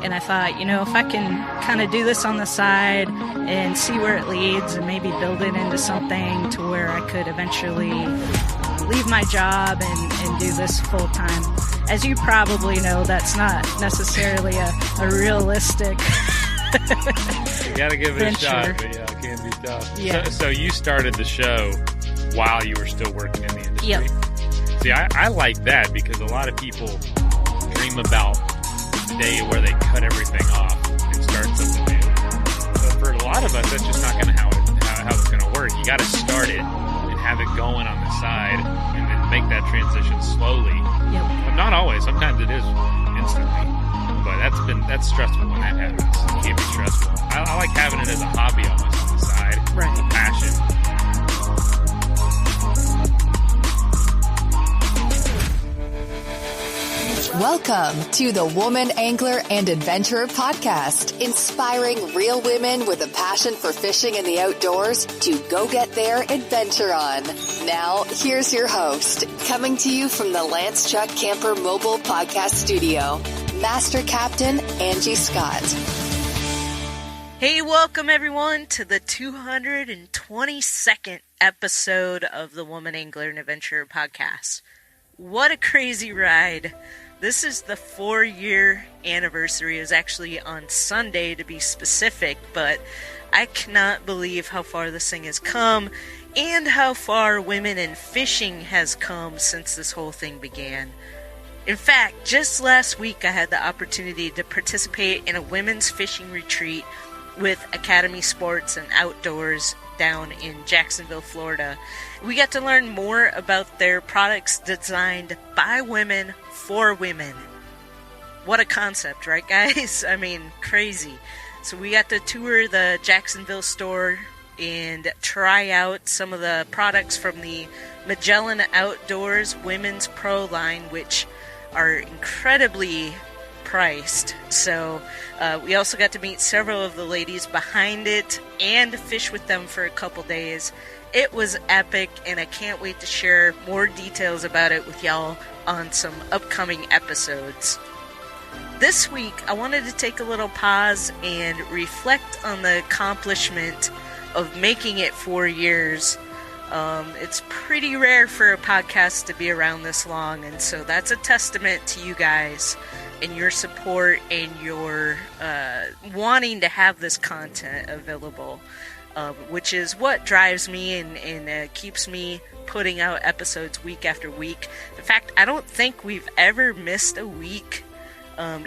And I thought, if I can kind of do this on the side and see where it leads and maybe build it into something to where I could eventually leave my job and do this full time. As you probably know, that's not necessarily a realistic You gotta give it venture. a shot, but yeah, it can be tough. Yeah. So you started the show while you were still working in the industry. Yep. See, I like that because a lot of people dream about the day where they cut everything off and start something new. But for a lot of us, that's just not going to how it's going to work. You got to start it and have it going on the side, and then make that transition slowly. Yep. But not always. Sometimes it is instantly. But that's stressful when that happens. It can be stressful. I like having it as a hobby almost on the side, Right. a passion. Welcome to the Woman Angler and Adventurer Podcast, inspiring real women with a passion for fishing in the outdoors to go get their adventure on. Now, here's your host, coming to you from the Lance Chuck Camper Mobile Podcast Studio, Master Captain Angie Scott. Hey, welcome everyone to the 222nd episode of the Woman Angler and Adventurer Podcast. What a crazy ride. This is the 4-year anniversary. It was actually on Sunday to be specific, but I cannot believe how far this thing has come and how far women in fishing has come since this whole thing began. In fact, just last week I had the opportunity to participate in a women's fishing retreat with Academy Sports and Outdoors down in Jacksonville, Florida. We got to learn more about their products designed by women for women. What a concept, right guys? I mean, crazy. So we got to tour the Jacksonville store and try out some of the products from the Magellan Outdoors Women's Pro line, which are incredibly priced. So we also got to meet several of the ladies behind it and fish with them for a couple days. It was epic, and I can't wait to share more details about it with y'all on some upcoming episodes. This week, I wanted to take a little pause and reflect on the accomplishment of making it 4 years. It's pretty rare for a podcast to be around this long, and so that's a testament to you guys and your support and your wanting to have this content available, which is what drives me and keeps me putting out episodes week after week. In fact, I don't think we've ever missed a week,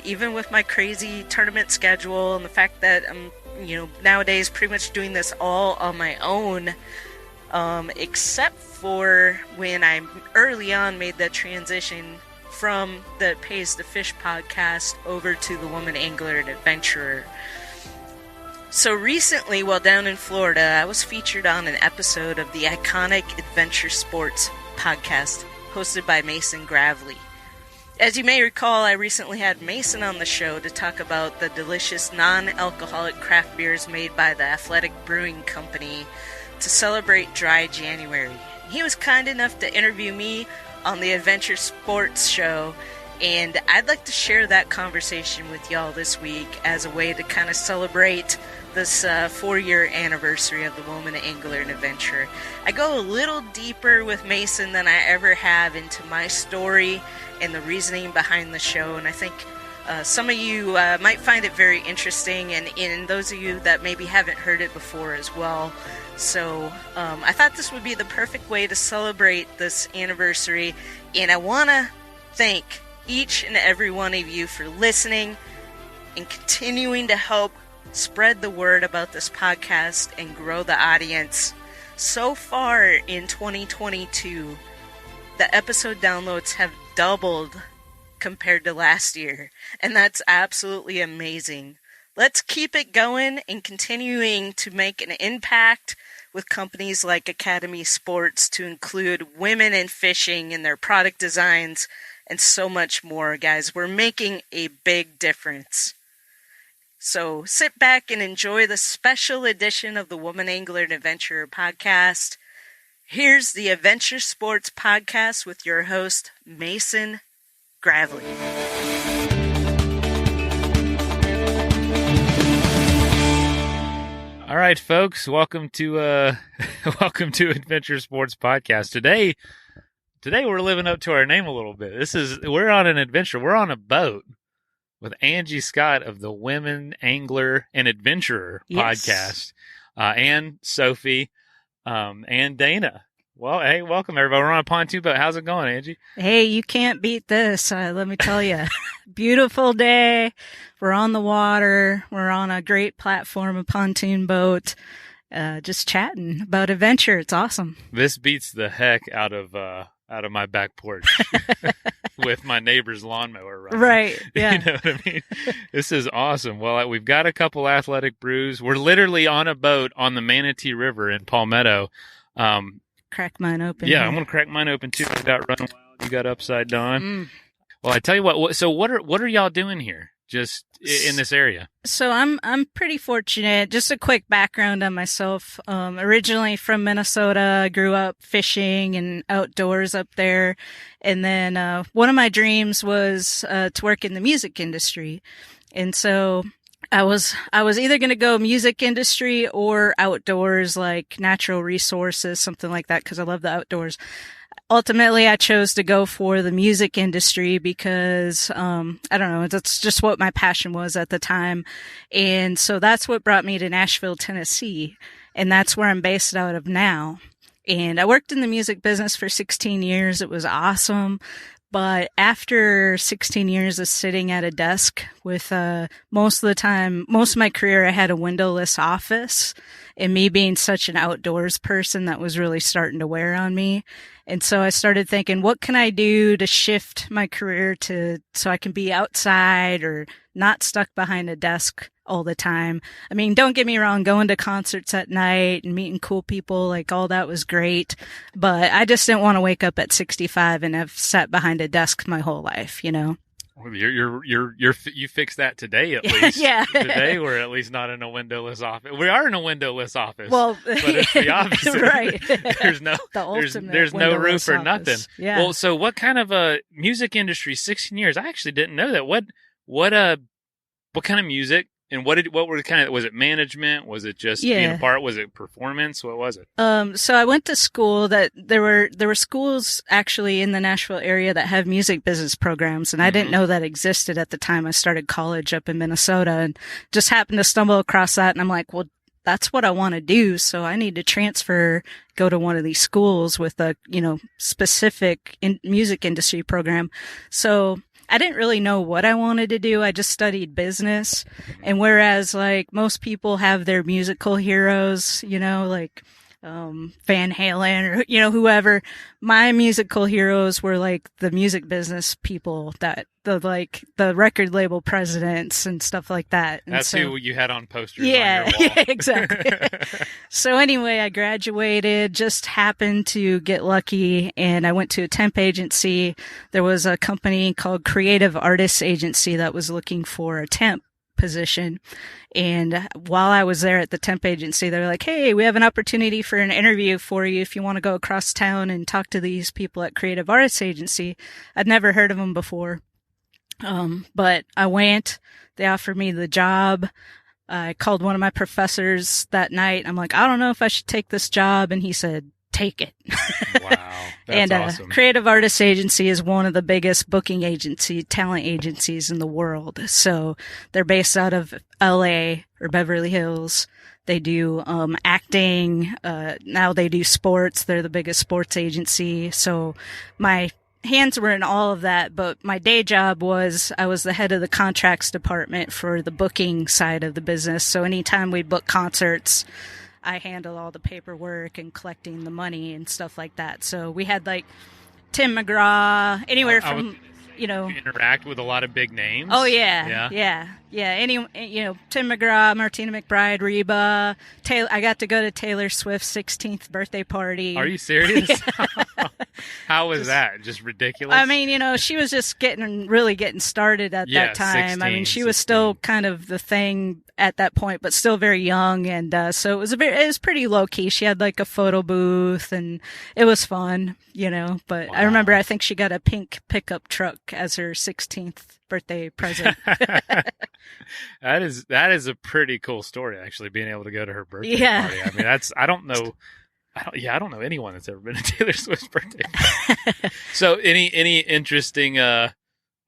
even with my crazy tournament schedule and the fact that I'm, nowadays pretty much doing this all on my own, except for when I early on made the transition from the Pays to Fish podcast over to the Woman Angler and Adventurer. So recently, while down in Florida, I was featured on an episode of the iconic Adventure Sports podcast hosted by Mason Gravely. As you may recall, I recently had Mason on the show to talk about the delicious non-alcoholic craft beers made by the Athletic Brewing Company to celebrate Dry January. He was kind enough to interview me on the Adventure Sports show, and I'd like to share that conversation with y'all this week as a way to kind of celebrate this 4-year anniversary of the Woman Angler and Adventurer. I go a little deeper with Mason than I ever have into my story and the reasoning behind the show, and I think some of you might find it very interesting, and those of you that maybe haven't heard it before as well. So I thought this would be the perfect way to celebrate this anniversary, and I want to thank each and every one of you for listening and continuing to help spread the word about this podcast and grow the audience. So far in 2022, the episode downloads have doubled compared to last year, and that's absolutely amazing. Let's keep it going and continuing to make an impact with companies like Academy Sports to include women in fishing in their product designs and so much more, guys. We're making a big difference. So sit back and enjoy the special edition of the Woman Angler and Adventurer podcast. Here's the Adventure Sports podcast with your host, Mason Gravely. right, folks, welcome to welcome to Adventure Sports Podcast. Today we're living up to our name a little bit. We're on an adventure. We're on a boat with Angie Scott of the Women Angler and Adventurer podcast, and Sophie, and Dana. Well, hey, welcome everybody. We're on a pontoon boat. How's it going, Angie? Hey, you can't beat this. Let me tell you. Beautiful day. We're on the water. We're on a great platform, a pontoon boat, just chatting about adventure. It's awesome. This beats the heck out of my back porch with my neighbor's lawnmower running. Right. Yeah. You know what I mean? This is awesome. Well, we've got a couple athletic brews. We're literally on a boat on the Manatee River in Palmetto. Crack mine open. Yeah, I'm going to crack mine open too. I got Running Wild. You got Upside Down. Well, I tell you what. So what are y'all doing here? Just in this area? So I'm pretty fortunate. Just a quick background on myself. Originally from Minnesota, grew up fishing and outdoors up there. And then one of my dreams was to work in the music industry. And so I was either going to go music industry or outdoors, like natural resources, something like that, because I love the outdoors. Ultimately, I chose to go for the music industry because, I don't know, that's just what my passion was at the time. And so that's what brought me to Nashville, Tennessee. And that's where I'm based out of now. And I worked in the music business for 16 years. It was awesome. But after 16 years of sitting at a desk with, most of my career, I had a windowless office, and me being such an outdoors person, that was really starting to wear on me. And so I started thinking, what can I do to shift my career so I can be outside or not stuck behind a desk all the time. I mean, don't get me wrong, going to concerts at night and meeting cool people, like all that was great, but I just didn't want to wake up at 65 and have sat behind a desk my whole life, you know? Well, you fixed that today, at least. Yeah. Today we're at least not in a windowless office. We are in a windowless office. Well, but it's the opposite. Right. There's no roof or nothing. Yeah. Well, so what kind of a music industry? 16 years. I actually didn't know that. What kind of music? And was it management? Was it just being a part? Was it performance? What was it? So I went to school that there were schools actually in the Nashville area that have music business programs. And I didn't know that existed at the time I started college up in Minnesota, and just happened to stumble across that. And I'm like, well, that's what I want to do. So I need to go to one of these schools with a, specific music industry program. So I didn't really know what I wanted to do. I just studied business. And whereas like most people have their musical heroes, like Van Halen or, whoever, my musical heroes were like the music business people, the record label presidents and stuff like that. And that's who you had on posters on your wall. Yeah, exactly. So anyway, I graduated, just happened to get lucky, and I went to a temp agency. There was a company called Creative Artists Agency that was looking for a temp position. And while I was there at the temp agency, they're like, hey, we have an opportunity for an interview for you if you want to go across town and talk to these people at Creative Artists Agency. I'd never heard of them before. But I went, they offered me the job. I called one of my professors that night. I'm like, I don't know if I should take this job. And he said, take it. Wow. That's awesome. Creative Artists Agency is one of the biggest talent agencies in the world. So they're based out of LA or Beverly Hills. They do, acting. Now they do sports. They're the biggest sports agency. So my hands were in all of that, but my day job I was the head of the contracts department for the booking side of the business. So anytime we book concerts, I handle all the paperwork and collecting the money and stuff like that. So we had like Tim McGraw, anywhere from, You interact with a lot of big names. Oh yeah. Tim McGraw, Martina McBride, Reba, Taylor. I got to go to Taylor Swift's 16th birthday party. Are you serious? How was that? Just ridiculous? I mean, she was just getting started at that time. 16, I mean, she was still kind of the thing at that point, but still very young. And so it was pretty low key. She had like a photo booth, and it was fun, But Wow. I remember, I think she got a pink pickup truck book as her 16th birthday present. That is a pretty cool story, actually, being able to go to her birthday party. I mean, I don't know anyone that's ever been to Taylor Swift's birthday party. So any interesting, I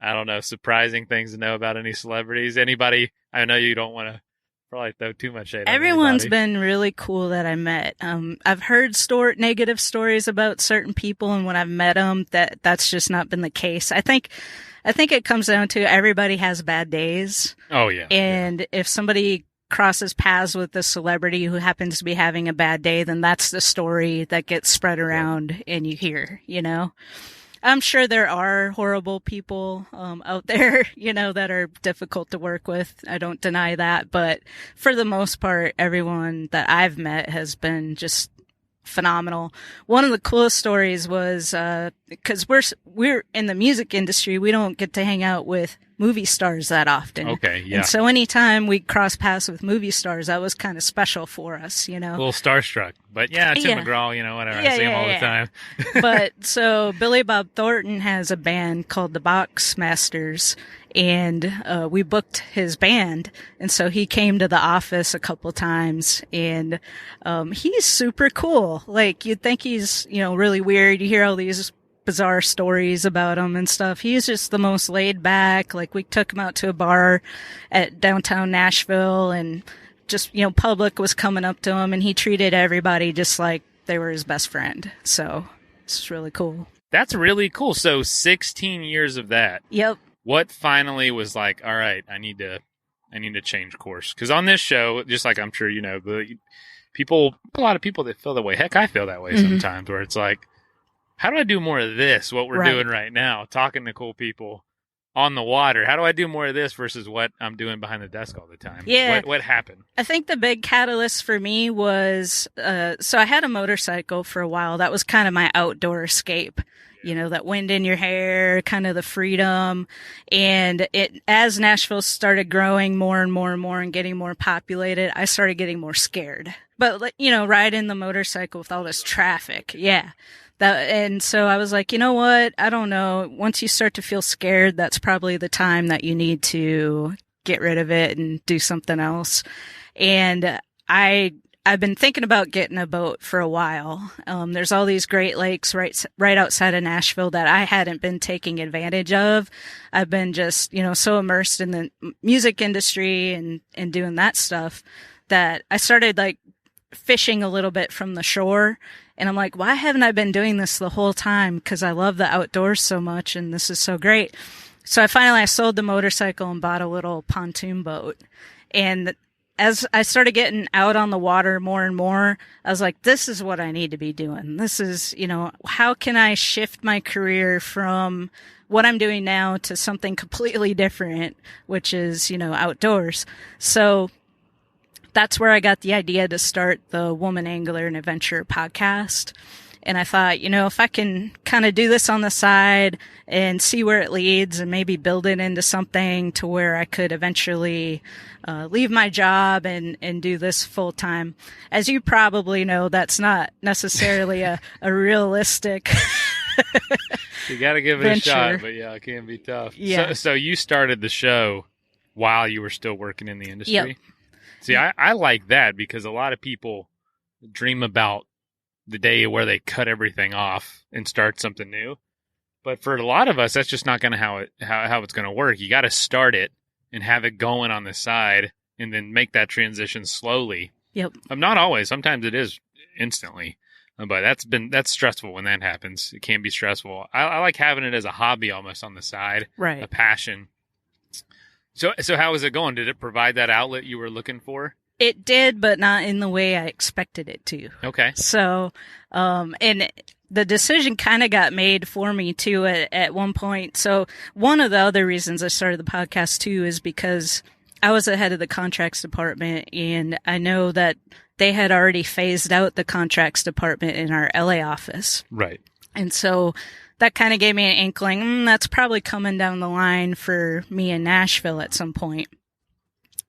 don't know, surprising things to know about any celebrities? Anybody? I know you don't want to probably throw too much shade. Everyone's been really cool that I met. I've heard negative stories about certain people, and when I've met them, that's just not been the case. I think it comes down to everybody has bad days. Oh yeah. And if somebody crosses paths with a celebrity who happens to be having a bad day, then that's the story that gets spread around and you hear, I'm sure there are horrible people out there, that are difficult to work with. I don't deny that. But for the most part, everyone that I've met has been just phenomenal. One of the coolest stories was because we're in the music industry, we don't get to hang out with movie stars that often. Okay, yeah. And so anytime we cross paths with movie stars, that was kind of special for us, A little starstruck. But Tim McGraw, whatever. I see him all the time. But so Billy Bob Thornton has a band called the Boxmasters, and we booked his band, and so he came to the office a couple times, and he's super cool. Like, you'd think he's, really weird. You hear all these bizarre stories about him and stuff. He's just the most laid back. Like, we took him out to a bar at downtown Nashville, and just, public was coming up to him, and he treated everybody just like they were his best friend. So it's really cool. That's really cool. So 16 years of that. Yep. What finally was like, all right, I need to change course? Because on this show, just like I'm sure a lot of people that feel that way. Heck, I feel that way sometimes, where it's like, how do I do more of this, what we're doing right now, talking to cool people on the water? How do I do more of this versus what I'm doing behind the desk all the time? Yeah. What happened? I think the big catalyst for me was, so I had a motorcycle for a while. That was kind of my outdoor escape. That wind in your hair, kind of the freedom. And as Nashville started growing more and more and more and getting more populated, I started getting more scared. But, riding the motorcycle with all this traffic. Yeah. And so I was like, you know what? I don't know. Once you start to feel scared, that's probably the time that you need to get rid of it and do something else. And I've been thinking about getting a boat for a while. There's all these Great Lakes right outside of Nashville that I hadn't been taking advantage of. I've been just, so immersed in the music industry and doing that stuff that I started like fishing a little bit from the shore. And I'm like, why haven't I been doing this the whole time? Because I love the outdoors so much, and this is so great. So I sold the motorcycle and bought a little pontoon boat. And as I started getting out on the water more and more, I was like, this is what I need to be doing. This is, how can I shift my career from what I'm doing now to something completely different, which is, outdoors. So that's where I got the idea to start the Woman Angler and Adventurer podcast. And I thought, if I can kind of do this on the side and see where it leads and maybe build it into something to where I could eventually leave my job and do this full time. As you probably know, that's not necessarily a realistic You got to give it venture. a shot, but yeah, it can be tough. Yeah. So you started the show while you were still working in the industry? Yep. See, I like that because a lot of people dream about the day where they cut everything off and start something new. But for a lot of us, that's just not going to how it's going to work. You got to start it and have it going on the side and then make that transition slowly. Yep. Not always. Sometimes it is instantly. But that's stressful when that happens. It can be stressful. I like having it as a hobby almost on the side. Right. A passion. So how is it going? Did it provide that outlet you were looking for? It did, but not in the way I expected it to. Okay. So, and the decision kind of got made for me too at one point. So one of the other reasons I started the podcast too is because I was the head of the contracts department, and I know that they had already phased out the contracts department in our LA office. Right. And so that kind of gave me an inkling, that's probably coming down the line for me in Nashville at some point.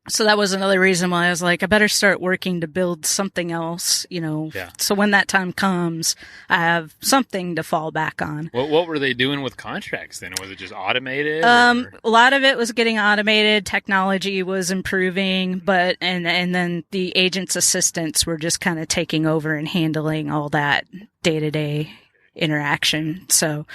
So that was another reason why I was like, I better start working to build something else, Yeah. so when that time comes, I have something to fall back on. What were they doing with contracts then? Was it just automated? A lot of it was getting automated. Technology was improving, but and then the agent's assistants were just kind of taking over and handling all that day-to-day interaction. So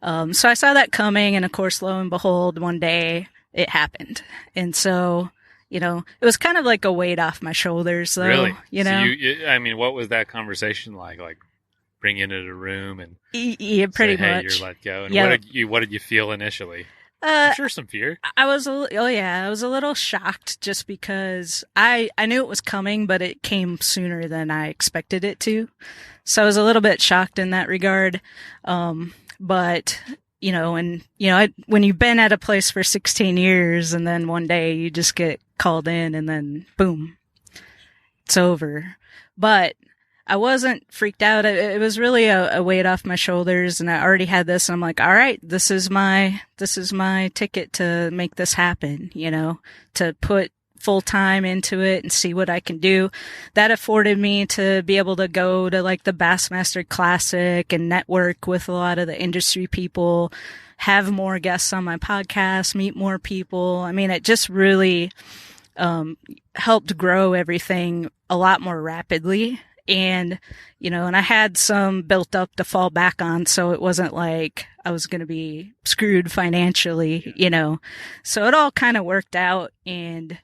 I saw that coming, and of course, lo and behold, one day it happened. And so, it was kind of like a weight off my shoulders, though. Really? So what was that conversation like? Like, bring you into the room and yeah, pretty say, hey, much. you're let go. And Yeah. what did you feel initially? I'm sure some fear. I was a little shocked just because I knew it was coming, but it came sooner than I expected it to. So I was a little bit shocked in that regard. But when you've been at a place for 16 years and then one day you just get called in and then boom, it's over. But I wasn't freaked out. It was really a weight off my shoulders, and I already had this. And I'm like, all right, this is my ticket to make this happen, to put full time into it and see what I can do. That afforded me to be able to go to like the Bassmaster Classic and network with a lot of the industry people, have more guests on my podcast, meet more people. I mean, it just really helped grow everything a lot more rapidly. And, and I had some built up to fall back on, so it wasn't like I was going to be screwed financially, So it all kind of worked out, and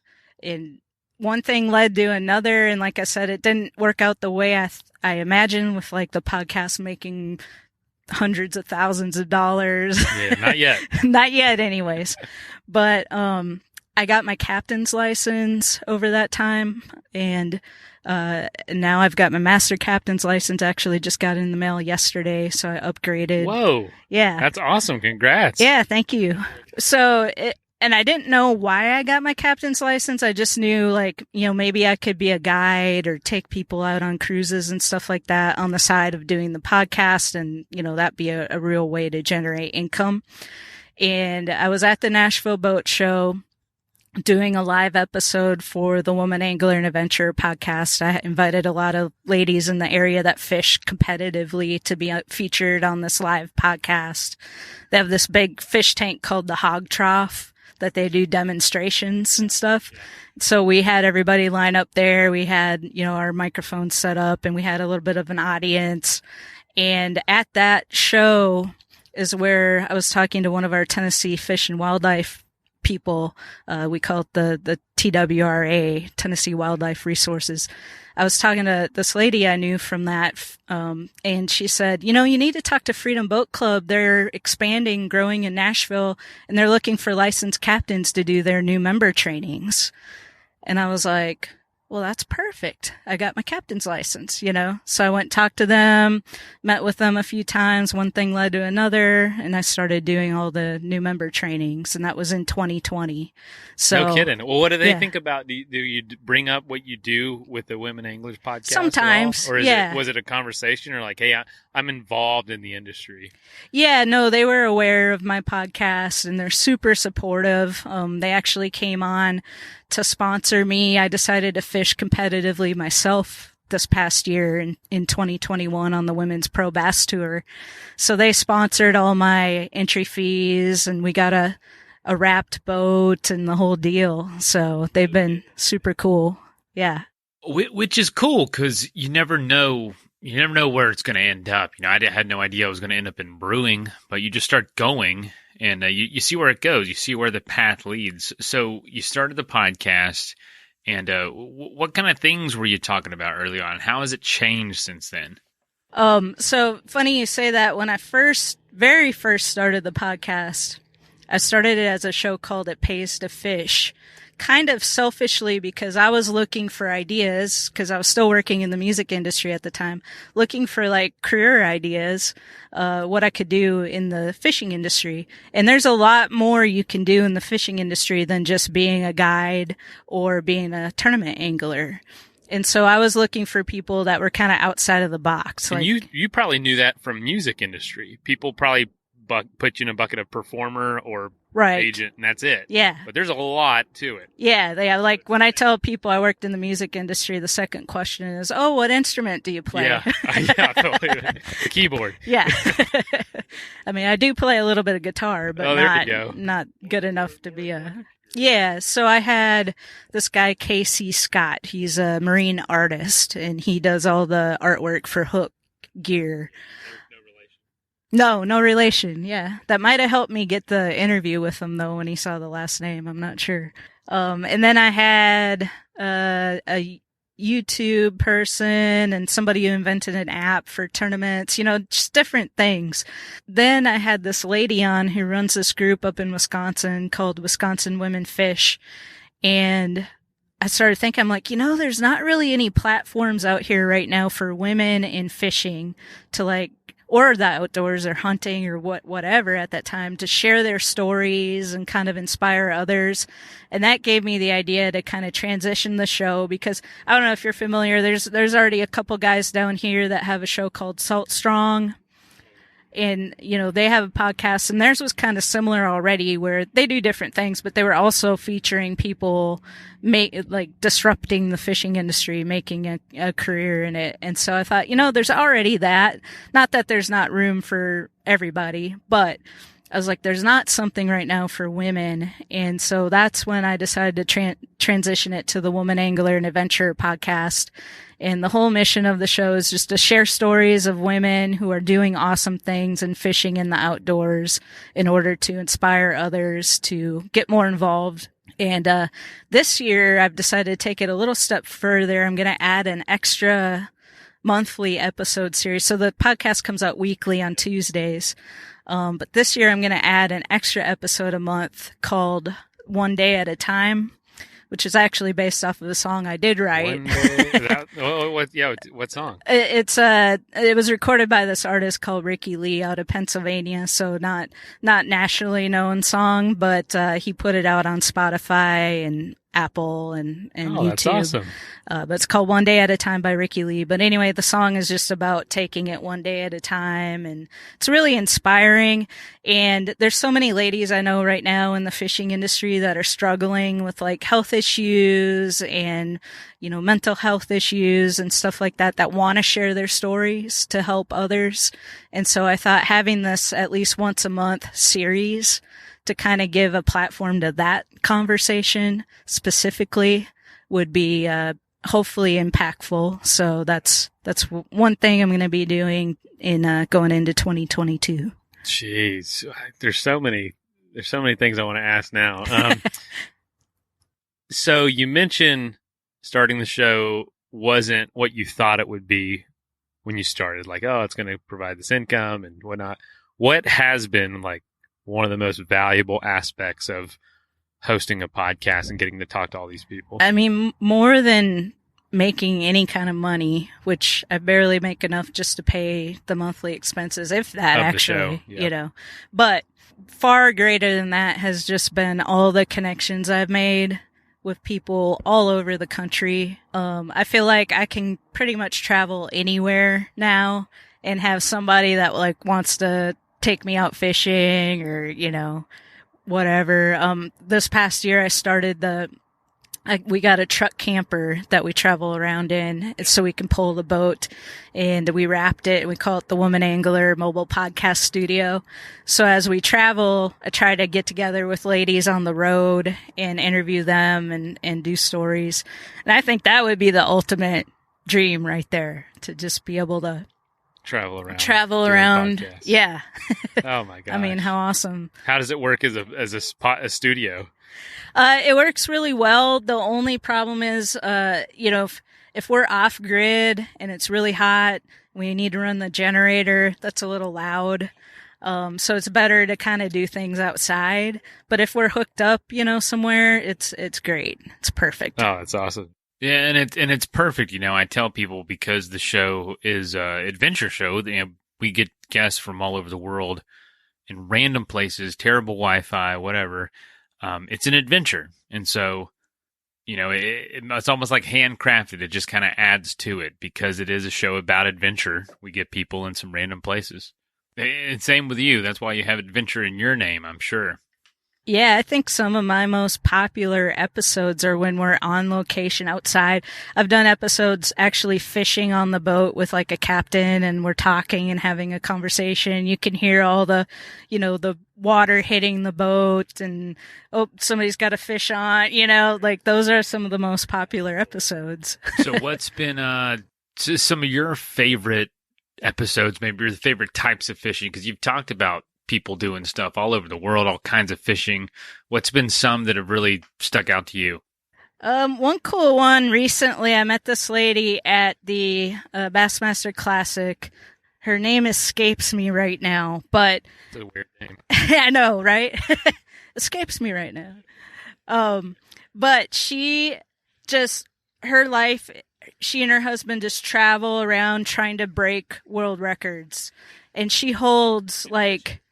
one thing led to another. And like I said, it didn't work out the way I imagined, with like the podcast making hundreds of thousands of dollars. Yeah, not yet. Not yet anyways. But, I got my captain's license over that time, and now I've got my master captain's license. Actually just got in the mail yesterday, so I upgraded. Whoa. Yeah. That's awesome. Congrats. Yeah, thank you. So, and I didn't know why I got my captain's license. I just knew, like, maybe I could be a guide or take people out on cruises and stuff like that on the side of doing the podcast, and, that'd be a real way to generate income. And I was at the Nashville Boat Show doing a live episode for the Woman Angler and Adventurer podcast. I invited a lot of ladies in the area that fish competitively to be featured on this live podcast. They have this big fish tank called the Hog Trough that they do demonstrations and stuff. So we had everybody line up there. We had, our microphones set up, and we had a little bit of an audience. And at that show is where I was talking to one of our Tennessee Fish and Wildlife people. We call it the TWRA, Tennessee Wildlife Resources. I was talking to this lady I knew from that, and she said, you need to talk to Freedom Boat Club. They're expanding, growing in Nashville, and they're looking for licensed captains to do their new member trainings. And I was like, well, that's perfect. I got my captain's license, So I went and talked to them, met with them a few times. One thing led to another, and I started doing all the new member trainings, and that was in 2020. So, no kidding. Well, what do they think about? Do you bring up what you do with the Women Anglers podcast? Sometimes, or was it a conversation, or like, hey, I'm involved in the industry? Yeah, no, they were aware of my podcast, and they're super supportive. They actually came on to sponsor me. I decided to fish competitively myself this past year in 2021 on the Women's Pro Bass Tour. So they sponsored all my entry fees, and we got a wrapped boat and the whole deal. So they've been super cool. Yeah. Which is cool, because you never know where it's going to end up. I had no idea I was going to end up in brewing, but you just start going, and you see where it goes. You see where the path leads. So you started the podcast, and what kind of things were you talking about early on? How has it changed since then? So funny you say that. When I very first started the podcast, I started it as a show called It Pays to Fish, kind of selfishly, because I was looking for ideas, because I was still working in the music industry at the time, looking for like career ideas, what I could do in the fishing industry. And there's a lot more you can do in the fishing industry than just being a guide or being a tournament angler. And so I was looking for people that were kind of outside of the box. And you probably knew that from music industry. People probably put you in a bucket of performer or Right. agent, and that's it. Yeah. But there's a lot to it. Yeah, like when I tell people I worked in the music industry, the second question is, "Oh, what instrument do you play?" Yeah, yeah, totally. Keyboard. Yeah. I mean, I do play a little bit of guitar, but not good enough to be a... Yeah, so I had this guy, Casey Scott. He's a marine artist, and he does all the artwork for Hook gear. No relation. Yeah. That might have helped me get the interview with him, though, when he saw the last name. I'm not sure. And then I had a YouTube person and somebody who invented an app for tournaments, just different things. Then I had this lady on who runs this group up in Wisconsin called Wisconsin Women Fish. And I started thinking, I'm like, there's not really any platforms out here right now for women in fishing to or the outdoors or hunting or whatever at that time, to share their stories and kind of inspire others. And that gave me the idea to kind of transition the show, because I don't know if you're familiar, there's already a couple guys down here that have a show called Salt Strong. And, they have a podcast, and theirs was kind of similar already, where they do different things, but they were also featuring people disrupting the fishing industry, making a career in it. And so I thought, there's already that. Not that there's not room for everybody, but I was like, there's not something right now for women. And so that's when I decided to transition it to the Woman Angler and Adventurer podcast. And the whole mission of the show is just to share stories of women who are doing awesome things and fishing in the outdoors in order to inspire others to get more involved. And this year, I've decided to take it a little step further. I'm going to add an extra monthly episode series. So the podcast comes out weekly on Tuesdays. But this year, I'm going to add an extra episode a month called One Day at a Time, which is actually based off of a song I did write. What song? It was recorded by this artist called Ricky Lee out of Pennsylvania, so not nationally known song, but he put it out on Spotify and Apple and YouTube. That's awesome. But it's called One Day at a Time by Ricky Lee. But anyway, the song is just about taking it one day at a time, and it's really inspiring. And there's so many ladies I know right now in the fishing industry that are struggling with health issues and, mental health issues and stuff like that want to share their stories to help others. And so I thought having this at least once a month series to kind of give a platform to that conversation specifically would be hopefully impactful. So that's one thing I'm going to be doing in going into 2022. Jeez, there's so many things I want to ask now. So you mentioned starting the show wasn't what you thought it would be when you started. It's going to provide this income and whatnot. What has been one of the most valuable aspects of hosting a podcast and getting to talk to all these people? I mean, more than making any kind of money, which I barely make enough just to pay the monthly expenses, if that, actually, but far greater than that has just been all the connections I've made with people all over the country. I feel like I can pretty much travel anywhere now and have somebody that wants to take me out fishing or, whatever. This past year I started we got a truck camper that we travel around in so we can pull the boat, and we wrapped it and we call it the Woman Angler Mobile Podcast Studio. So as we travel, I try to get together with ladies on the road and interview them and do stories. And I think that would be the ultimate dream right there, to just be able to travel around. Yeah. Oh my god. I mean, how awesome. How does it work as a studio? It works really well. The only problem is, if we're off grid and it's really hot, we need to run the generator. That's a little loud. So it's better to kind of do things outside. But if we're hooked up, somewhere, it's great. It's perfect. Oh, that's awesome. Yeah, and it's perfect. I tell people, because the show is an adventure show, we get guests from all over the world in random places, terrible Wi-Fi, whatever. It's an adventure. And so, it's almost like handcrafted. It just kind of adds to it because it is a show about adventure. We get people in some random places. And same with you. That's why you have adventure in your name, I'm sure. Yeah, I think some of my most popular episodes are when we're on location outside. I've done episodes actually fishing on the boat with like a captain, and we're talking and having a conversation. You can hear all the, the water hitting the boat, and oh, somebody's got a fish on, like those are some of the most popular episodes. So what's been some of your favorite episodes, maybe your favorite types of fishing? Because you've talked about people doing stuff all over the world, all kinds of fishing. What's been some that have really stuck out to you? One cool one recently, I met this lady at the Bassmaster Classic. Her name escapes me right now, but It's a weird name. I know, right? Escapes me right now. But her life, she and her husband just travel around trying to break world records. And she holds Like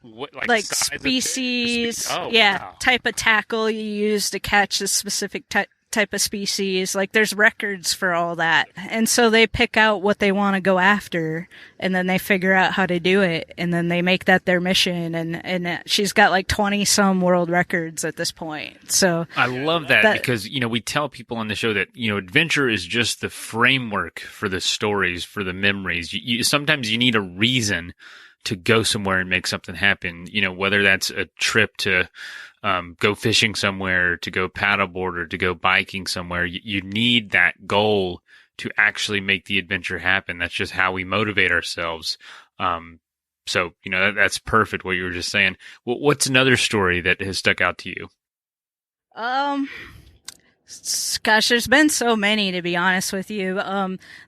what? Like size of fish? species, Oh, wow. type of tackle you use to catch a specific type of species. Like there's records for all that. And so they pick out what they want to go after, and then they figure out how to do it, and then they make that their mission. And she's got like 20 some world records at this point. So I love that because, we tell people on the show that, adventure is just the framework for the stories, for the memories. Sometimes you need a reason to go somewhere and make something happen, whether that's a trip to go fishing somewhere, to go paddleboard, or to go biking somewhere. You need that goal to actually make the adventure happen. That's just how we motivate ourselves. So, that's perfect what you were just saying. What's another story that has stuck out to you? Gosh, there's been so many, to be honest with you.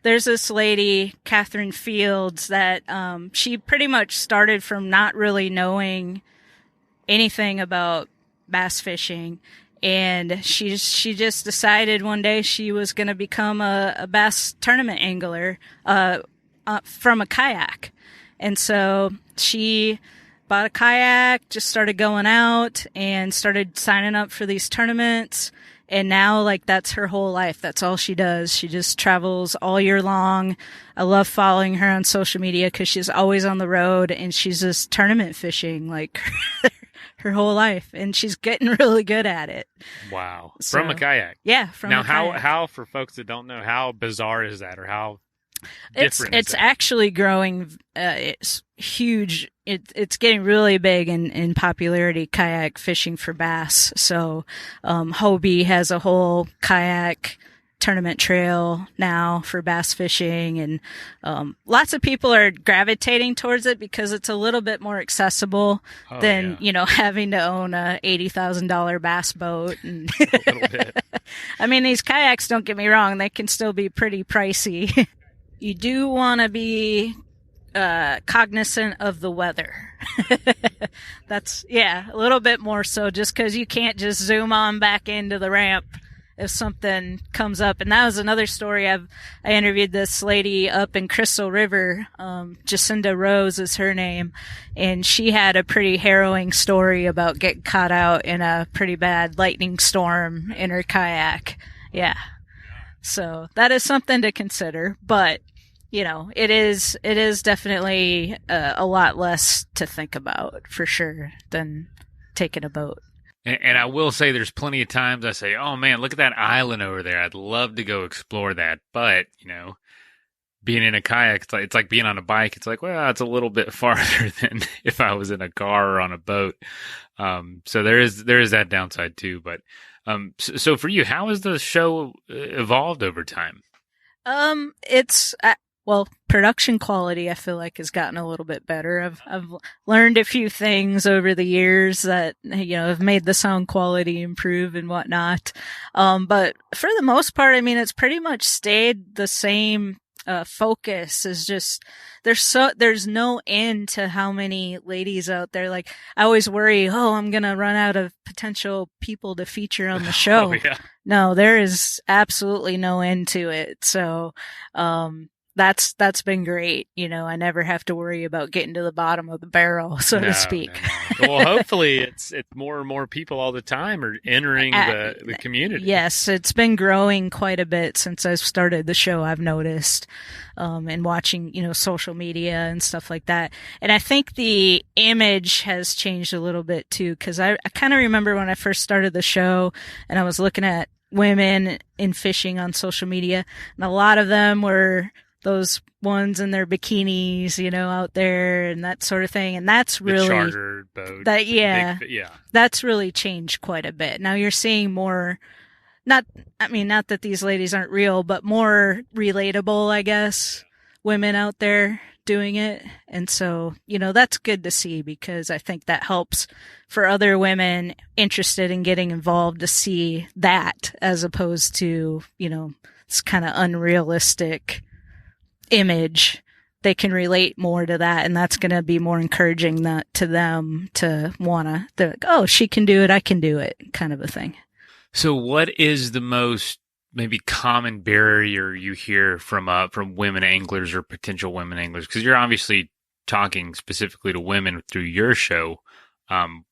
There's this lady, Catherine Fields, that she pretty much started from not really knowing anything about bass fishing, and she just decided one day she was going to become a bass tournament angler from a kayak. And so she bought a kayak, just started going out and started signing up for these tournaments. And now, that's her whole life. That's all she does. She just travels all year long. I love following her on social media because she's always on the road, and she's just tournament fishing, her whole life. And she's getting really good at it. Wow. So, from a kayak. Yeah, from a kayak. Now, how, for folks that don't know, how bizarre is that, or how different is It's that? actually growing. It's huge. It's getting really big in popularity, kayak fishing for bass. So, Hobie has a whole kayak tournament trail now for bass fishing, and lots of people are gravitating towards it because it's a little bit more accessible than having to own a $80,000 bass boat. And A little bit. I mean, these kayaks, don't get me wrong, they can still be pretty pricey. You do want to be cognizant of the weather. That's, a little bit more so, just because you can't just zoom on back into the ramp if something comes up. And that was another story. I interviewed this lady up in Crystal River. Jacinda Rose is her name. And she had a pretty harrowing story about getting caught out in a pretty bad lightning storm in her kayak. Yeah. So that is something to consider, but it is definitely a lot less to think about for sure than taking a boat. And I will say there's plenty of times I say, oh man, look at that island over there. I'd love to go explore that. But, being in a kayak, it's like being on a bike. It's like, well, it's a little bit farther than if I was in a car or on a boat. So there is that downside too. But so for you, how has the show evolved over time? Production quality, I feel like, has gotten a little bit better. I've learned a few things over the years that, have made the sound quality improve and whatnot. But for the most part, I mean, it's pretty much stayed the same. Focus is just, there's no end to how many ladies out there. Like, I always worry, I'm going to run out of potential people to feature on the show. Oh, yeah. No, there is absolutely no end to it. So, that's been great. You know, I never have to worry about getting to the bottom of the barrel, so to speak. No. Well, hopefully it's more and more people all the time are entering the community. Yes, it's been growing quite a bit since I've started the show, I've noticed, and watching, you know, social media and stuff like that. And I think the image has changed a little bit too, because I kind of remember when I first started the show and I was looking at women in fishing on social media, and a lot of them were those ones in their bikinis, you know, out there and that sort of thing. And that's really the charter boat. That's really changed quite a bit. Now you're seeing more, not that these ladies aren't real, but more relatable, I guess, women out there doing it. And so, you know, that's good to see, because I think that helps for other women interested in getting involved to see that, as opposed to, you know, this kind of unrealistic image. They can relate more to that, and that's going to be more encouraging to them to want to, like, oh, she can do it, I can do it, kind of a thing. So what is the most maybe common barrier you hear from women anglers or potential women anglers? Because you're obviously talking specifically to women through your show, and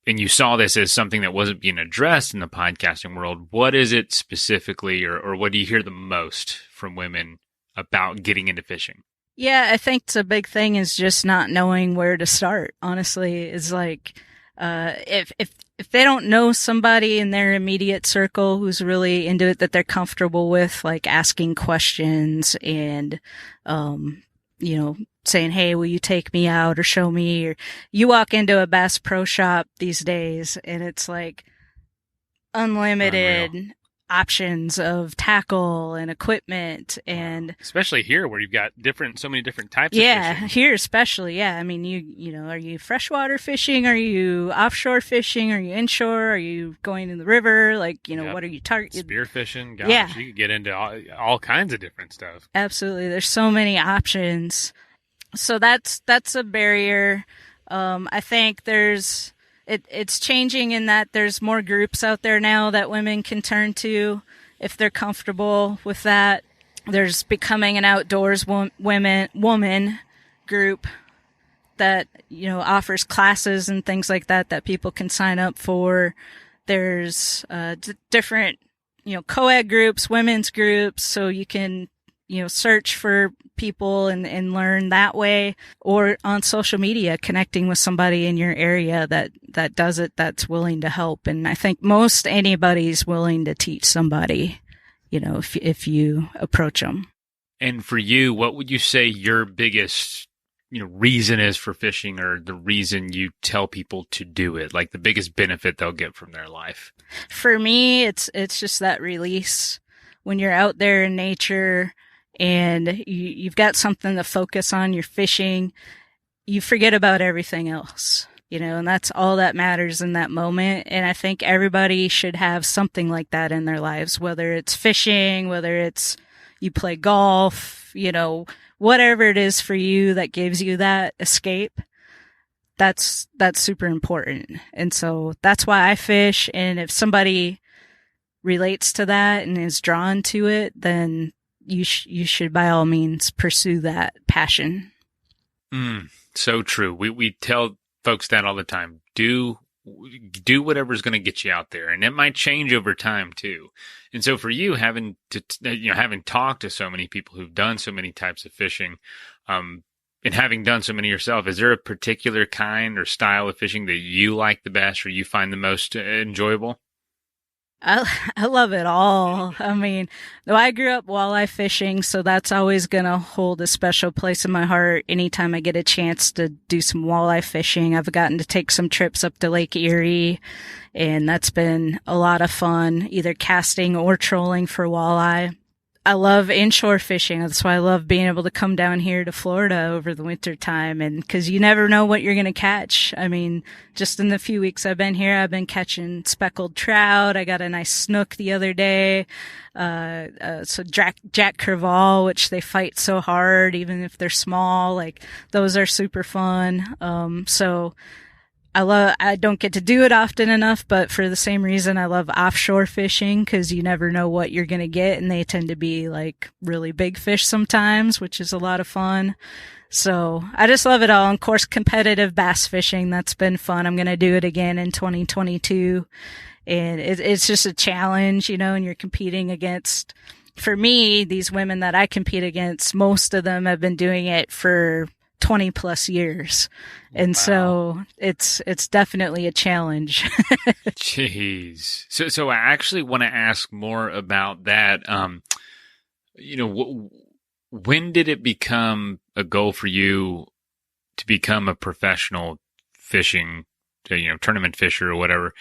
you saw this as something that wasn't being addressed in the podcasting world. What is it specifically, or what do you hear the most from women about getting into fishing? Yeah, I think it's a big thing is just not knowing where to start. Honestly, is like, if they don't know somebody in their immediate circle who's really into it, that they're comfortable with, like asking questions and, you know, saying, hey, will you take me out or show me? Or you walk into a Bass Pro Shop these days and it's like unlimited options of tackle and equipment, and especially here where you've got so many different types of fishing. Here especially, I mean, you know, are you freshwater fishing? Are you offshore fishing? Are you inshore? Are you going in the river? Like, you know, what are you targeting? Spear fishing? Gosh, you could get into all kinds of different stuff. Absolutely. There's so many options. So that's a barrier. I think it's changing in that there's more groups out there now that women can turn to if they're comfortable with that. There's becoming an outdoors woman group that, you know, offers classes and things like that people can sign up for. There's different, you know, co-ed groups, women's groups, so you can, you know, search for people and learn that way, or on social media, connecting with somebody in your area that does it, that's willing to help. And I think most anybody's willing to teach somebody, you know, if you approach them. And for you, what would you say your biggest, you know, reason is for fishing, or the reason you tell people to do it, like the biggest benefit they'll get from their life? For me, it's just that release. When you're out there in nature and you've got something to focus on, you're fishing, you forget about everything else, you know, and that's all that matters in that moment. And I think everybody should have something like that in their lives, whether it's fishing, whether it's you play golf, you know, whatever it is for you that gives you that escape. That's super important. And so that's why I fish. And if somebody relates to that and is drawn to it, then you should by all means pursue that passion. So true. We tell folks that all the time. Do whatever's going to get you out there, and it might change over time too. And so for you, having talked to so many people who've done so many types of fishing, and having done so many yourself, is there a particular kind or style of fishing that you like the best, or you find the most enjoyable? I love it all. I mean, though I grew up walleye fishing, so that's always going to hold a special place in my heart. Anytime I get a chance to do some walleye fishing, I've gotten to take some trips up to Lake Erie, and that's been a lot of fun, either casting or trolling for walleye. I love inshore fishing. That's why I love being able to come down here to Florida over the winter time, and because you never know what you're going to catch. I mean, just in the few weeks I've been here, I've been catching speckled trout. I got a nice snook the other day. So Jack Crevalle, which they fight so hard, even if they're small, like those are super fun. So I don't get to do it often enough, but for the same reason, I love offshore fishing because you never know what you're going to get. And they tend to be like really big fish sometimes, which is a lot of fun. So I just love it all. And of course, competitive bass fishing. That's been fun. I'm going to do it again in 2022. And it's just a challenge, and you're competing against, for me, these women that I compete against, most of them have been doing it for 20 plus years. And wow. So it's definitely a challenge. Jeez. So I actually want to ask more about that. When did it become a goal for you to become a professional fishing, tournament fisher or whatever?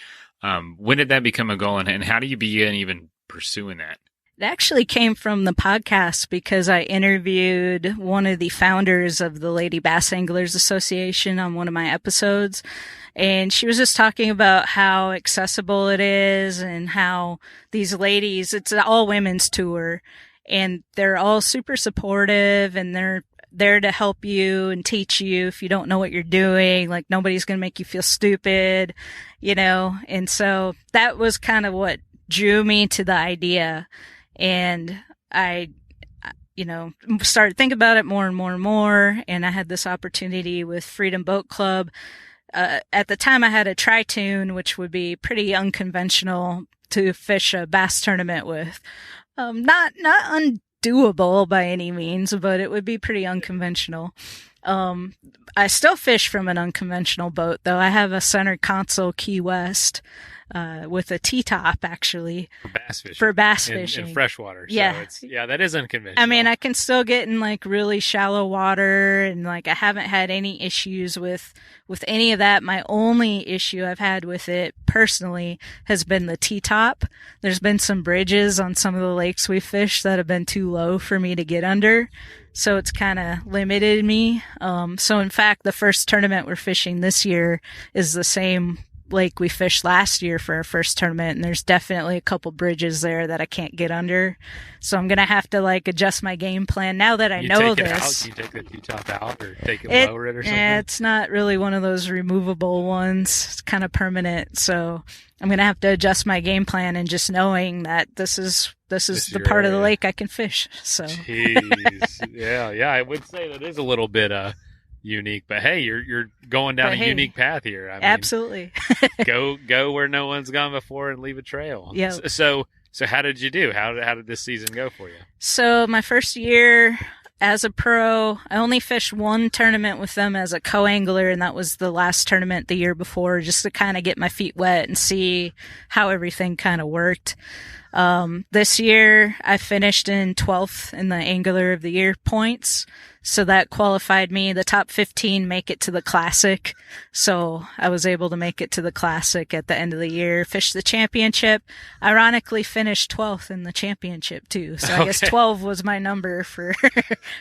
When did that become a goal, and how do you begin even pursuing that? It actually came from the podcast because I interviewed one of the founders of the Lady Bass Anglers Association on one of my episodes. And she was just talking about how accessible it is and how these ladies, it's an all women's tour, and they're all super supportive, and they're there to help you and teach you if you don't know what you're doing. Like, nobody's going to make you feel stupid, and so that was kind of what drew me to the idea. And I, started thinking about it more and more and more. And I had this opportunity with Freedom Boat Club. At the time I had a tri-tune, which would be pretty unconventional to fish a bass tournament with. Not undoable by any means, but it would be pretty unconventional. I still fish from an unconventional boat, though. I have a center console Key West, with a T-top, actually. For bass fishing. In freshwater. Yeah. So that is unconventional. I mean, I can still get in like really shallow water, and like I haven't had any issues with any of that. My only issue I've had with it personally has been the T-top. There's been some bridges on some of the lakes we fished that have been too low for me to get under. So it's kind of limited me. So in fact, the first tournament we're fishing this year is the same lake we fished last year for our first tournament, and there's definitely a couple bridges there that I can't get under. So I'm gonna have to like adjust my game plan now that I know this. You take the T-top out or take it lower it or something? Yeah, it's not really one of those removable ones. It's kind of permanent. So I'm gonna have to adjust my game plan, and just knowing that this is the part of the lake I can fish. So jeez. Yeah, I would say that is a little bit unique, but hey, you're going down a unique path here. I mean, absolutely. go where no one's gone before and leave a trail. Yeah. So how did you do? How did this season go for you? So my first year as a pro, I only fished one tournament with them as a co-angler, and that was the last tournament the year before, just to kind of get my feet wet and see how everything kind of worked. This year I finished in 12th in the Angler of the Year points. So that qualified me. The top 15 make it to the Classic. So I was able to make it to the Classic at the end of the year, fish the championship. Ironically, finished 12th in the championship too. So I guess 12 was my number for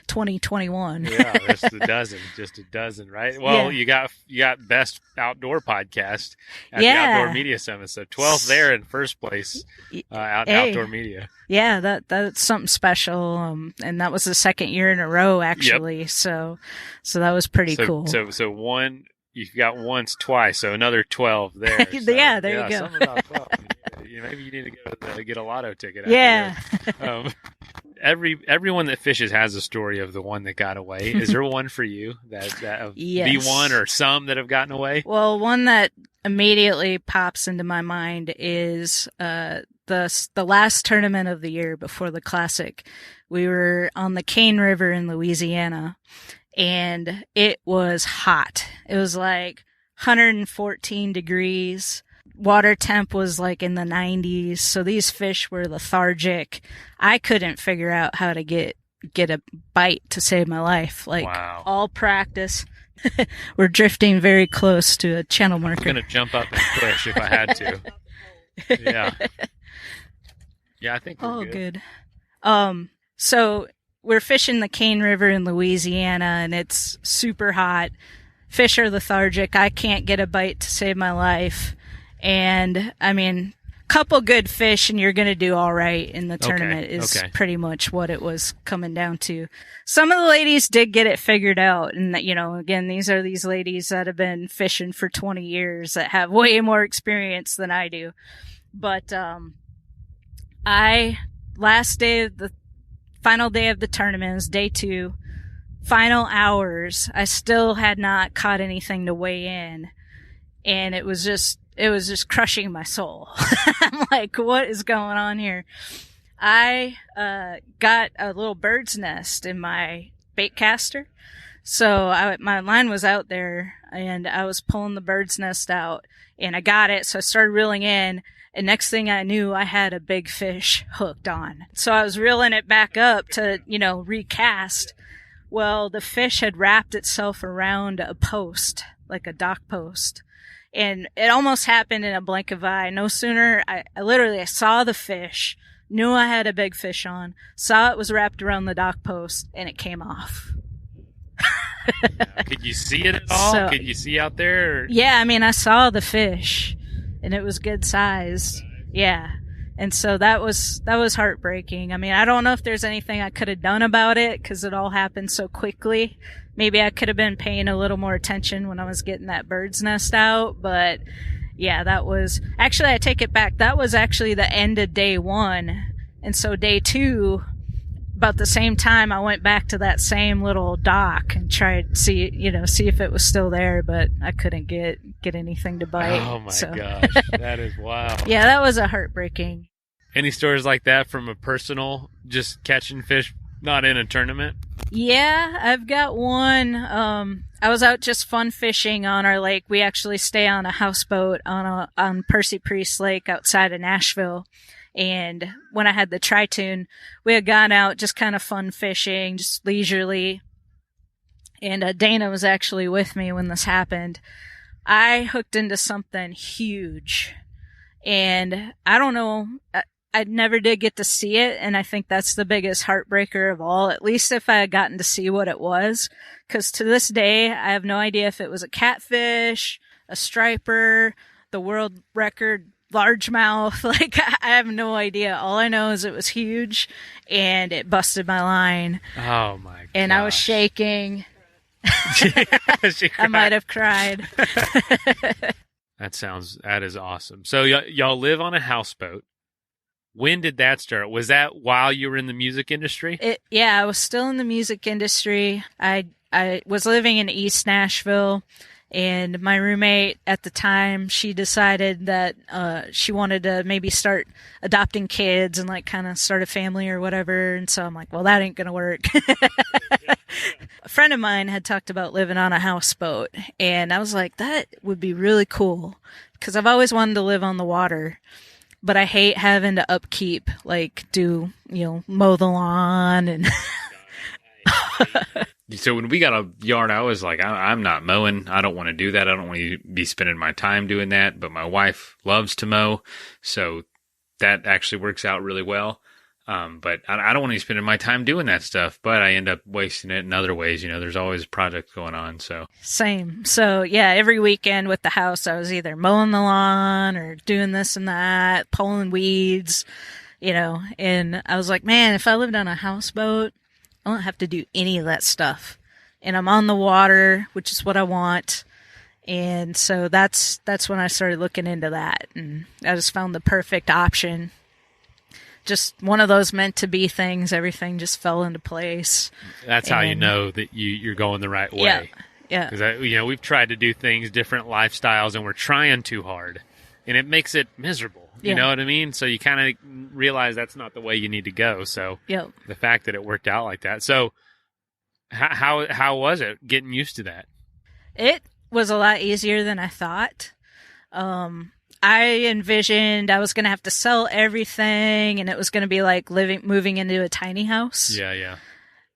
2021. Yeah, just a dozen, right? Well, yeah. you got best outdoor podcast at the Outdoor Media Summit. So 12th there in first place, outdoor media. Yeah, that's something special. And that was the second year in a row, actually. Yep. So that was pretty cool. So one, you've got once, twice, so another 12 there. So, yeah, there you go. Something about 12. Maybe you need to go get a lotto ticket. Yeah. Everyone that fishes has a story of the one that got away. Is there one for you that of yes. the one or some that have gotten away? Well, one that immediately pops into my mind is the last tournament of the year before the Classic. We were on the Cane River in Louisiana, and it was hot. It was like 114 degrees. Water temp was like in the 90s. So these fish were lethargic. I couldn't figure out how to get a bite to save my life. Like, wow. All practice. We're drifting very close to a channel marker. I'm going to jump up and push if I had to. Yeah. Yeah, I think we're good. So we're fishing the Cane River in Louisiana, and it's super hot. Fish are lethargic. I can't get a bite to save my life. And I mean, couple good fish and you're going to do all right in the tournament Okay, is okay. pretty much what it was coming down to. Some of the ladies did get it figured out. And, you know, again, these are these ladies that have been fishing for 20 years that have way more experience than I do. But, final day of the tournament is day 2, final hours. I still had not caught anything to weigh in. And it was just crushing my soul. I'm like, what is going on here? I got a little bird's nest in my bait caster. So my line was out there and I was pulling the bird's nest out and I got it. So I started reeling in and next thing I knew I had a big fish hooked on. So I was reeling it back up to, you know, recast. Well, the fish had wrapped itself around a post, like a dock post. And it almost happened in a blink of an eye. No sooner, I literally saw the fish, knew I had a big fish on, saw it was wrapped around the dock post, and it came off. Could you see it at all? So- Could you see out there? Or? Yeah, I mean, I saw the fish, and it was good size. Yeah. And so that was heartbreaking. I mean, I don't know if there's anything I could have done about it, because it all happened so quickly. Maybe I could have been paying a little more attention when I was getting that bird's nest out, but yeah, actually, I take it back. That was actually the end of day 1. And so day 2, about the same time, I went back to that same little dock and tried to see if it was still there, but I couldn't get anything to bite. Oh my gosh, that is wild. Yeah, that was a heartbreaking. Any stories like that from a personal, just catching fish, not in a tournament? Yeah, I've got one. I was out just fun fishing on our lake. We actually stay on a houseboat on Percy Priest Lake outside of Nashville. And when I had the Tritoon, we had gone out just kind of fun fishing, just leisurely. And Dana was actually with me when this happened. I hooked into something huge. And I don't know, I never did get to see it, and I think that's the biggest heartbreaker of all, at least if I had gotten to see what it was. Because to this day, I have no idea if it was a catfish, a striper, the world record largemouth. Like, I have no idea. All I know is it was huge, and it busted my line. Oh, my god. And I was shaking. I might have cried. That is awesome. So y'all live on a houseboat. When did that start? Was that while you were in the music industry? Yeah, I was still in the music industry. I was living in East Nashville, and my roommate at the time, she decided that she wanted to maybe start adopting kids and like kind of start a family or whatever. And so I'm like, well, that ain't gonna work. A friend of mine had talked about living on a houseboat, and I was like, that would be really cool because I've always wanted to live on the water. But I hate having to upkeep, like mow the lawn and. So when we got a yard, I was like, I'm not mowing. I don't want to do that. I don't want to be spending my time doing that. But my wife loves to mow, so that actually works out really well. But I don't want to be spending my time doing that stuff. But I end up wasting it in other ways. There's always projects going on. So same. So yeah, every weekend with the house, I was either mowing the lawn or doing this and that, pulling weeds, And I was like, man, if I lived on a houseboat, I don't have to do any of that stuff. And I'm on the water, which is what I want. And so that's when I started looking into that. And I just found the perfect option. Just one of those meant to be things. Everything just fell into place. That's how you know that you're going the right way. Yeah. Because we've tried to do things, different lifestyles, and we're trying too hard, and it makes it miserable. You know what I mean? So you kind of realize that's not the way you need to go. So the fact that it worked out like that. So how was it getting used to that? It was a lot easier than I thought. I envisioned I was going to have to sell everything, and it was going to be like moving into a tiny house. Yeah.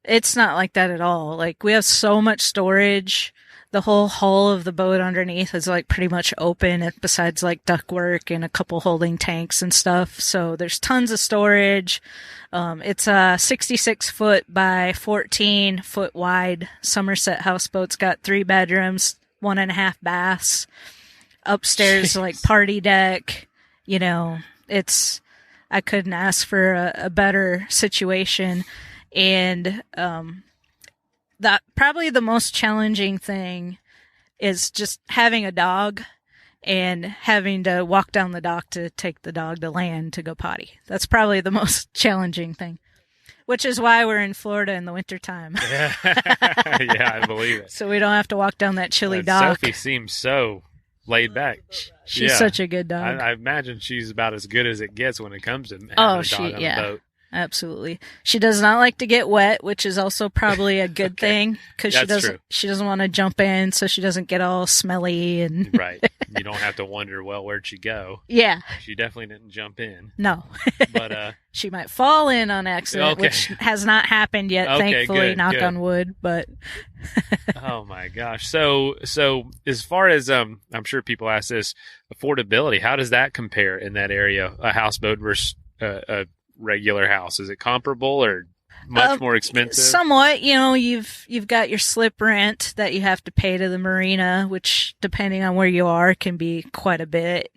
It's not like that at all. Like, we have so much storage. The whole hull of the boat underneath is like pretty much open, besides like ductwork and a couple holding tanks and stuff. So there's tons of storage. It's a 66 foot by 14 foot wide Somerset houseboat. It's got 3 bedrooms, 1.5 baths. Upstairs, like party deck, I couldn't ask for a better situation. And that probably the most challenging thing is just having a dog and having to walk down the dock to take the dog to land to go potty. That's probably the most challenging thing, which is why we're in Florida in the wintertime. Yeah, I believe it. So we don't have to walk down that chilly dock. Sophie seems so laid back. She's such a good dog. I imagine she's about as good as it gets when it comes to having a dog on a boat. Absolutely. She does not like to get wet, which is also probably a good thing because she doesn't want to jump in, so she doesn't get all smelly and right. You don't have to wonder, well, where'd she go? Yeah. She definitely didn't jump in. No. But she might fall in on accident, which has not happened yet, thankfully, knock on wood, but oh my gosh. So as far as I'm sure people ask this, affordability, how does that compare in that area? A houseboat versus a regular house, is it comparable or much more expensive? Somewhat. You've got your slip rent that you have to pay to the marina, which depending on where you are can be quite a bit.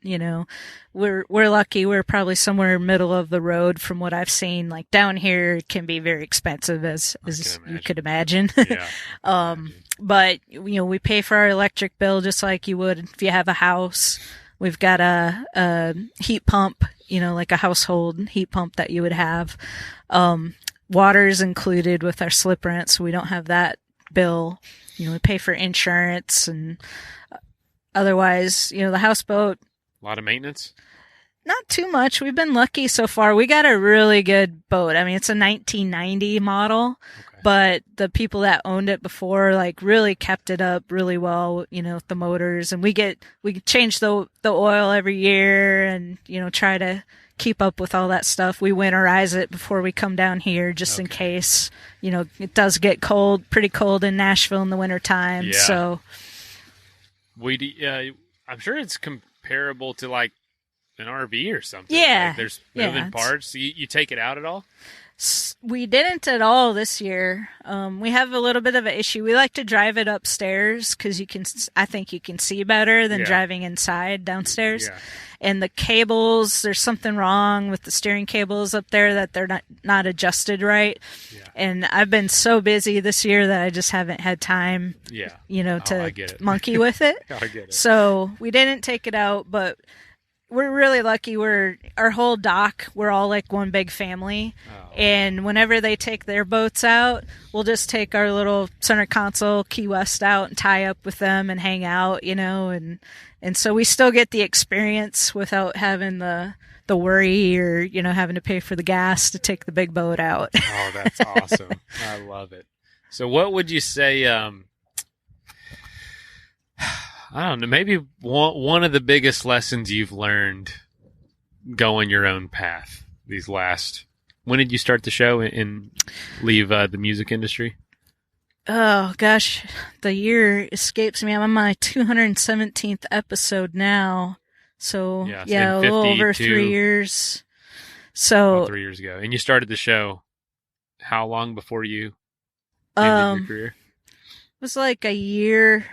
We're lucky. We're probably somewhere middle of the road from what I've seen. Like down here it can be very expensive as you could imagine. Yeah. But we pay for our electric bill just like you would if you have a house. We've got a heat pump, like a household heat pump that you would have. Water's included with our slip rent, so we don't have that bill. We pay for insurance and otherwise, the houseboat. A lot of maintenance? Not too much. We've been lucky so far. We got a really good boat. I mean, it's a 1990 model. But the people that owned it before, really kept it up really well, with the motors. And we change the oil every year and, try to keep up with all that stuff. We winterize it before we come down here just in case, it does get pretty cold in Nashville in the wintertime. Yeah. So I'm sure it's comparable to like an RV or something. Yeah. There's moving parts. You take it out at all? We didn't at all this year. We have a little bit of an issue. We like to drive it upstairs because I think you can see better than driving inside downstairs. Yeah. And the cables, there's something wrong with the steering cables up there that they're not adjusted right. Yeah. And I've been so busy this year that I just haven't had time, to monkey with it. I get it. So we didn't take it out, but we're really lucky. Our whole dock, we're all like one big family. Oh. And whenever they take their boats out, we'll just take our little center console Key West out and tie up with them and hang out, and so we still get the experience without having the worry or, having to pay for the gas to take the big boat out. Oh, that's awesome. I love it. So what would you say, I don't know, maybe one of the biggest lessons you've learned going your own path these last... When did you start the show and leave the music industry? Oh, gosh. The year escapes me. I'm on my 217th episode now. So, a little over 3 years. So 3 years ago. And you started the show how long before you ended your career? It was like a year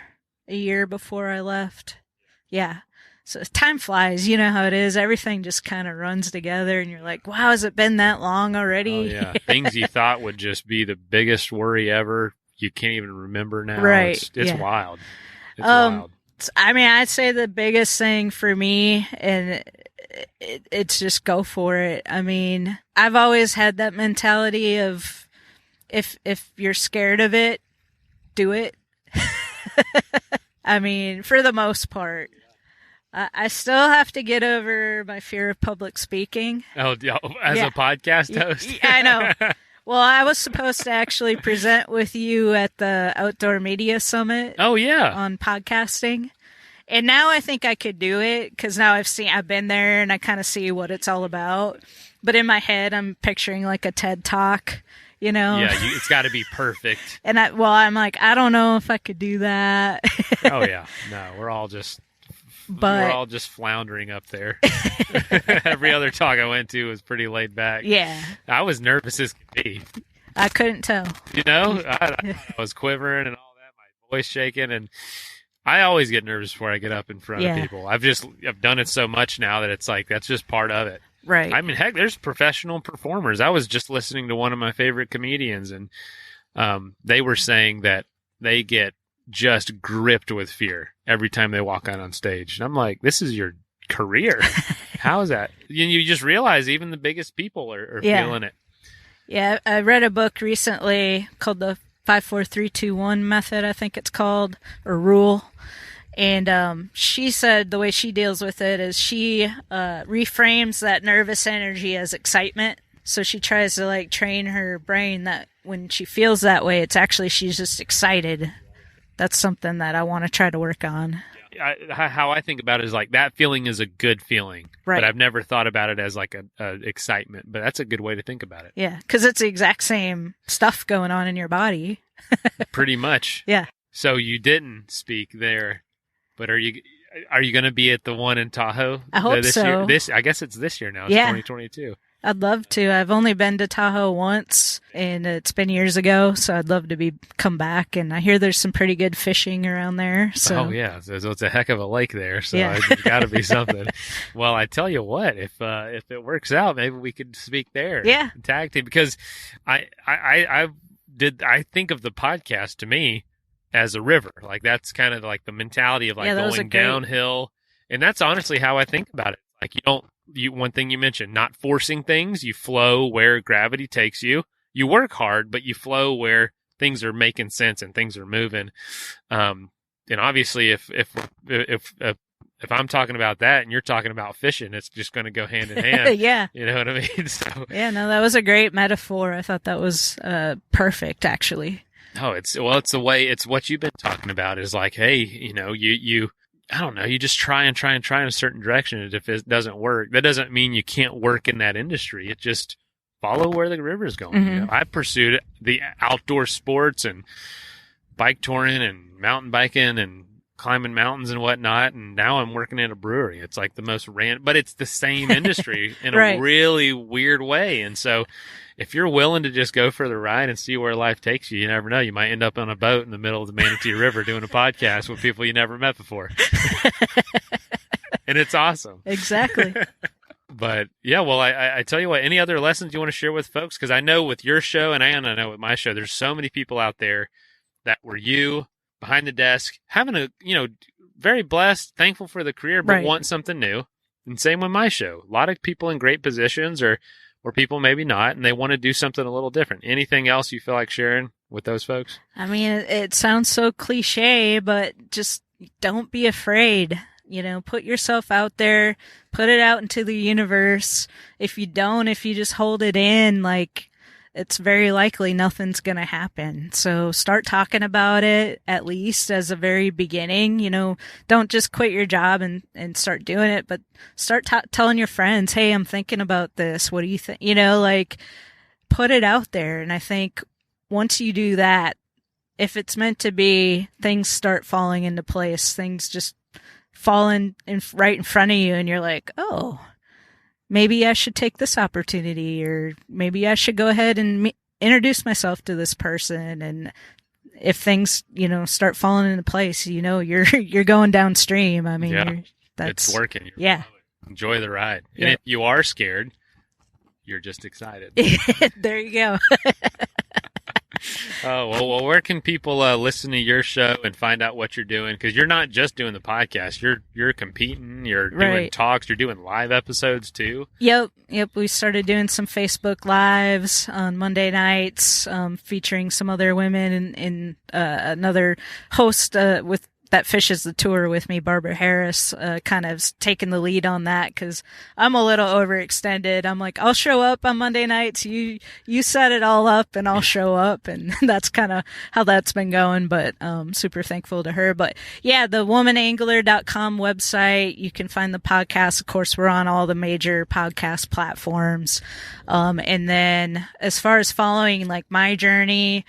before I left. Yeah. So time flies, you know how it is. Everything just kind of runs together and you're like, wow, has it been that long already? Oh, yeah. Things you thought would just be the biggest worry ever, you can't even remember now. Right. It's wild. It's wild. I mean, I'd say the biggest thing for me, and it's just go for it. I mean, I've always had that mentality of if you're scared of it, do it. I mean, for the most part. I still have to get over my fear of public speaking. Oh, as a podcast host? Yeah, I know. Well, I was supposed to actually present with you at the Outdoor Media Summit. Oh, yeah. On podcasting. And now I think I could do it because now I've been there and I kind of see what it's all about. But in my head, I'm picturing like a TED Talk, Yeah, it's got to be perfect. And I'm like, I don't know if I could do that. Oh, yeah. No, we're all just floundering up there. Every other talk I went to was pretty laid back. Yeah. I was nervous as could be. I couldn't tell. I was quivering and all that, my voice shaking, and I always get nervous before I get up in front of people. I've done it so much now that it's like that's just part of it. Right. I mean, heck, there's professional performers. I was just listening to one of my favorite comedians, and they were saying that they get just gripped with fear every time they walk out on stage. And I'm like, this is your career. How is that? You just realize even the biggest people are feeling it. Yeah, I read a book recently called the 5-4-3-2-1 method, I think it's called, or rule. And she said the way she deals with it is she reframes that nervous energy as excitement. So she tries to like train her brain that when she feels that way, it's actually she's just excited. That's something that I want to try to work on. How I think about it is like that feeling is a good feeling, right? But I've never thought about it as like a excitement. But that's a good way to think about it. Yeah, because it's the exact same stuff going on in your body. Pretty much. Yeah. So you didn't speak there, but are you going to be at the one in Tahoe? I hope this so. Year? I guess it's this year now. It's 2022. I'd love to. I've only been to Tahoe once, and it's been years ago, so I'd love to come back. And I hear there's some pretty good fishing around there. So. Oh yeah, so it's a heck of a lake there. So it's got to be something. Well, I tell you what, if it works out, maybe we could speak there. Yeah, tag team, because I think of the podcast to me as a river. Like that's kind of like the mentality of like going downhill, and that's honestly how I think about it. Like one thing you mentioned, not forcing things. You flow where gravity takes you. You work hard, but you flow where things are making sense and things are moving. And obviously, if I'm talking about that and you're talking about fishing, it's just going to go hand in hand. Yeah, you know what I mean. So yeah, no, that was a great metaphor. I thought that was perfect, actually. Oh, it's the way. It's what you've been talking about. Is like, hey, you. I don't know, you just try in a certain direction, and if it doesn't work, that doesn't mean you can't work in that industry. It just follow where the river is going. Mm-hmm. I pursued the outdoor sports and bike touring and mountain biking and climbing mountains and whatnot, and now I'm working at a brewery. It's like the most but it's the same industry in right. a really weird way. And so if you're willing to just go for the ride and see where life takes you, you never know. You might end up on a boat in the middle of the Manatee River doing a podcast with people you never met before. And it's awesome. Exactly. But yeah, well, I tell you what, any other lessons you want to share with folks? Because I know with your show, and I know with my show, there's so many people out there that were you behind the desk, having very blessed, thankful for the career, but right. want something new. And same with my show. A lot of people in great positions or people maybe not, and they want to do something a little different. Anything else you feel like sharing with those folks? I mean, it sounds so cliche, but just don't be afraid. Put yourself out there, put it out into the universe. If you just hold it in, like, it's very likely nothing's going to happen. So start talking about it, at least as a very beginning. Don't just quit your job and start doing it, but start telling your friends, hey, I'm thinking about this. What do you think? Put it out there. And I think once you do that, if it's meant to be, things start falling into place. Things just fall right in front of you, and you're like, oh, maybe I should take this opportunity, or maybe I should go ahead and introduce myself to this person. And if things, start falling into place, you're going downstream. I mean, it's working. Yeah. Enjoy the ride. And if you are scared, you're just excited. There you go. Oh, well, where can people listen to your show and find out what you're doing? Because you're not just doing the podcast. You're competing. You're doing talks. You're doing live episodes, too. Yep. We started doing some Facebook Lives on Monday nights, featuring some other women and another host with that fishes the tour with me, Barbara Harris, kind of taking the lead on that, because I'm a little overextended. I'm like, I'll show up on Monday nights. You set it all up and I'll show up. And that's kind of how that's been going, but super thankful to her. But yeah, the womanangler.com website, you can find the podcast. Of course, we're on all the major podcast platforms. And then as far as following like my journey,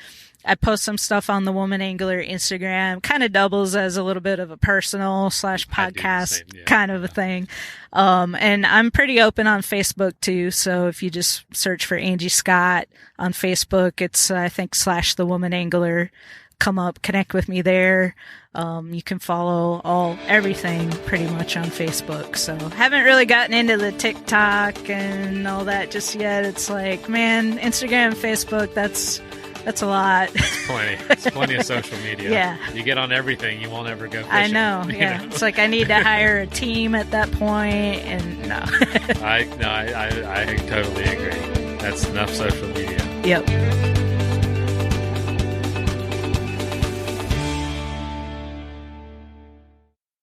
I post some stuff on the Woman Angler Instagram, kind of doubles as a little bit of a personal / podcast kind of a thing. And I'm pretty open on Facebook too. So if you just search for Angie Scott on Facebook, it's, I think, / the Woman Angler. come up, connect with me there. You can follow everything pretty much on Facebook. So haven't really gotten into the TikTok and all that just yet. It's like, man, Instagram, Facebook, that's a lot. It's plenty of social media. Yeah. You get on everything, you won't ever go fishing. I know, yeah. It's like I need to hire a team at that point, and no. I totally agree. That's enough social media. Yep.